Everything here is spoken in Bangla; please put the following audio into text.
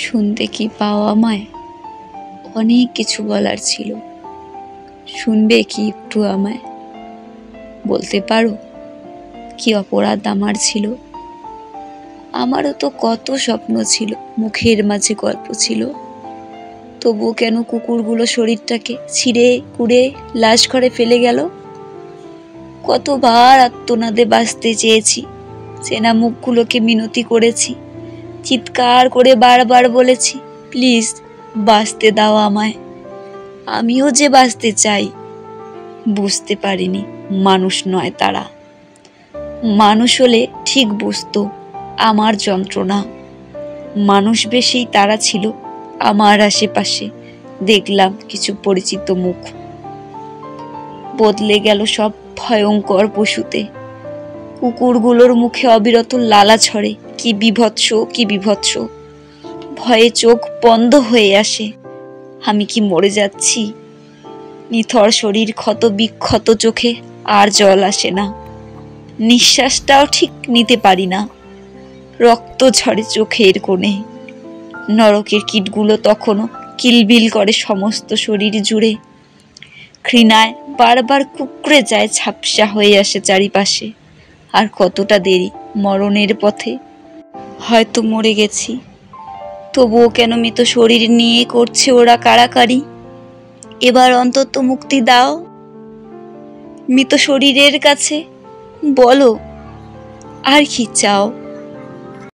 শুনতে কি পাও আমায়? অনেক কিছু বলার ছিল, শুনবে কি একটু আমায়? বলতে পারো কি অপরাধ আমার ছিল? আমারও তো কত স্বপ্ন ছিল, মুখের মাঝে গল্প ছিল। তবুও কেন কুকুরগুলো শরীরটাকে ছিঁড়ে কুড়ে লাশ ঘরে ফেলে গেল? কতবার আত্মনাদে বাঁচতে চেয়েছি, চেনা মুখগুলোকে মিনতি করেছি, চিৎকার করে বারবার বলেছি, প্লিজ বাঁচতে দাও আমায়, আমিও যে বাঁচতে চাই। বুঝতে পারিনি মানুষ নয় তারা। মানুষ হলে ঠিক বুঝতো আমার যন্ত্রণা। মানুষ বেশেই তারা ছিল আমার আশেপাশে। দেখলাম কিছু পরিচিত মুখ, বদলে গেল সব ভয়ঙ্কর পশুতে। কুকুরগুলোর মুখে অবিরত লালা ঝরে, কি বিভৎস কি বিভৎস। ভয়ে চোখ বন্ধ হয়ে আসে। আমি কি মরে যাচ্ছি? নিথর শরীর, ক্ষত বিক্ষত চোখে আর জল আসে না, নিঃশ্বাসটাও ঠিক নিতে পারি না। রক্ত ঝরে চোখের কোণে। নরকের কীটগুলো তখনও কিলবিল করে সমস্ত শরীর জুড়ে। ঘৃণায় বারবার কুকড়ে যায়, ঝাপসা হয়ে আসে চারিপাশে। আর কতটা দেরি মরণের পথে। হয়তো মরে গেছি, তবুও কেন মৃত শরীর নিয়ে করছে ওরা কাড়াকাড়ি? এবার অন্তত মুক্তি দাও মৃত শরীরের কাছে। বলো আর কি চাও?